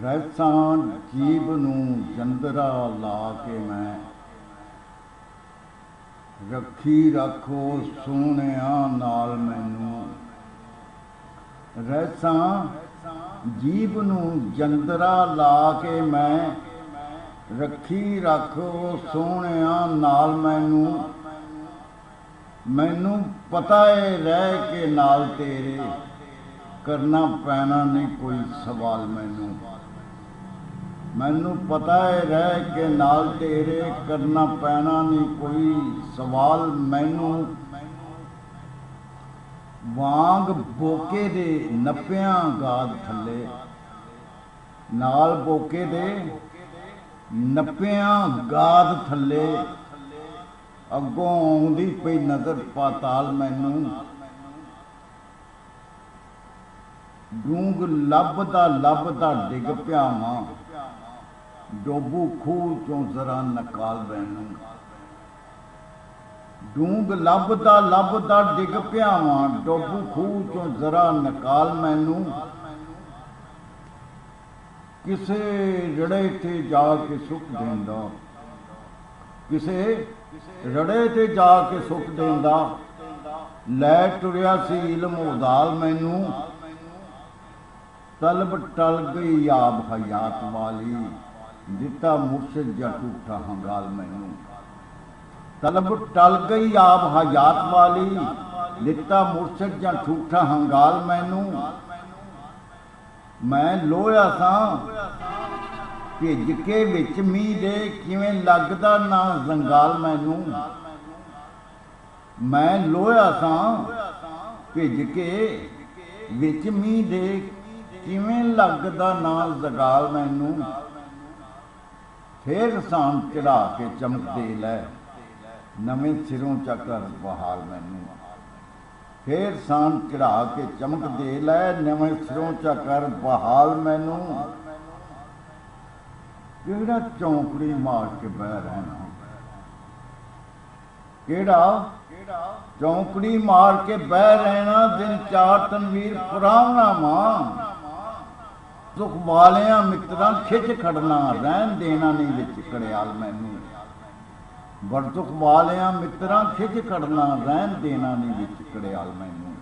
ਰਹਿਸਾਂ ਜੀਵ ਨੂੰ ਜੰਦਰਾ ਲਾ ਕੇ ਮੈਂ ਰੱਖੀ ਰੱਖੋ ਸੋਹਣਿਆਂ ਨਾਲ ਮੈਨੂੰ। ਰਹਿਸਾਂ ਜੀਵ ਨੂੰ ਜੰਦਰਾ ਲਾ ਕੇ ਮੈਂ ਰੱਖੀ ਰੱਖੋ ਸੋਹਣਿਆਂ ਨਾਲ ਮੈਨੂੰ। ਮੈਨੂੰ ਪਤਾ ਏ ਰਹਿ ਕੇ ਨਾਲ ਤੇਰੇ ਕਰਨਾ ਪੈਣਾ ਨਹੀਂ ਕੋਈ ਸਵਾਲ ਮੈਨੂੰ। ਮੈਨੂੰ ਪਤਾ ਏ ਰਹਿ ਕੇ ਨਾਲ ਤੇਰੇ ਕਰਨਾ ਪੈਣਾ ਨਹੀਂ ਕੋਈ ਸਵਾਲ ਮੈਨੂੰ। ਵਾਂਗ ਬੋਕੇ ਦੇ ਨੱਪਿਆਂ ਗਾਦ ਥੱਲੇ, ਨਾਲ ਬੋਕੇ ਦੇ ਨੱਪਿਆਂ ਗਾਦ ਥੱਲੇ ਅੱਗੋਂ ਆਉਂਦੀ ਪਈ ਨਜ਼ਰ ਪਾਤਾਲ ਮੈਨੂੰ। ਡੂੰਗ ਲੱਭਦਾ ਡਿੱਗ ਪਿਆ ਵਾਂ ਡੋਬੂ ਖੂਹ ਚੋਂ ਜ਼ਰਾ ਨਕਾਲ ਮੈਨੂੰ। ਡੂੰਗ ਲੱਭਦਾ ਡਿੱਗ ਪਿਆ ਵਾਂ ਡੋਬੂ ਖੂਹ ਚੋਂ ਜ਼ਰਾ ਨਕਾਲ ਮੈਨੂੰ। ਕਿਸੇ ਰੜੇ ਤੇ ਜਾ ਕੇ ਸੁੱਕ ਦਿੰਦਾ, ਕਿਸੇ ਰੜੇ ਤੇ ਜਾ ਕੇ ਸੁੱਕ ਦਿੰਦਾ। ਲੈ ਟੁਰਿਆ ਸੀ ਇਲਮ ਉਦਾਲ ਮੈਨੂੰ। ਤਲਬ ਟਲ ਗਈ ਆਬ ਹਯਾਤ ਵਾਲੀ ਦਿੱਤਾ ਮੁਰਸ਼ਿਦ ਜਾਂ ਝੂਠਾ ਹੰਗਾਲ ਮੈਨੂੰ। ਤਲਬ ਟਲ ਗਈ ਆਬ ਹਯਾਤ ਵਾਲੀ ਦਿੱਤਾ ਮੁਰਸ਼ਿਦ ਜਾਂ ਝੂਠਾ ਹੰਗਾਲ ਮੈਨੂੰ। ਮੈਂ ਲੋਇਆ ਸਾਂ ਭਿੱਜ ਕੇ ਵਿੱਚ ਮੀਂਹ ਦੇ ਕਿਵੇਂ ਲੱਗਦਾ ਨਾ ਜ਼ੰਗਾਲ ਮੈਨੂੰ। ਮੈਂ ਲੋਇਆ ਸਾਂ ਭਿੱਜ ਕੇ ਵਿੱਚ ਮੀਂਹ ਦੇ ਕਿਵੇਂ ਲੱਗਦਾ ਨਾ ਜ਼ੰਗਾਲ ਮੈਨੂੰ। ਫੇਰ ਸਾਨ ਚੜਾ ਕੇ ਚਮਕਦੇ ਲੈ ਨਵੇਂ ਸਿਰੋਂ ਚੱਕਰ ਬਹਾਲ ਮੈਨੂੰ। ਫੇਰ ਸਾਨ ਚੜਾ ਕੇ ਚਮਕਦੇ ਲੈ ਨਵੇਂ ਸਿਰੋਂ ਚੱਕਰ ਬਹਾਲ ਮੈਨੂੰ। ਕਿਹੜਾ ਚੌਂਕੜੀ ਮਾਰ ਕੇ ਬਹਿ ਰਹਿਣਾ, ਕਿਹੜਾ ਚੌਂਕੜੀ ਮਾਰ ਕੇ ਬਹਿ ਰਹਿਣਾ। ਦਿਨ ਚਾਰ ਤਨਵੀਰ ਪੁਰਾਵਣਾ ਮਾਂ ਸੁਖ ਵਾਲਿਆਂ ਮਿੱਤਰਾਂ ਖਿੱਚ ਖੜਨਾ ਰਹਿਣ ਦੇਣਾ ਨਹੀਂ ਵਿੱਚ ਕੜਿਆਲ ਮੈਨੂੰ। ਵਰਤੁਖ ਵਾਲਿਆਂ ਮਿੱਤਰਾਂ ਖਿੱਚ ਖੜਨਾ ਰਹਿਣ ਦੇਣਾ ਨਹੀਂ ਵਿੱਚ ਕੜਿਆਲ ਮੈਨੂੰ।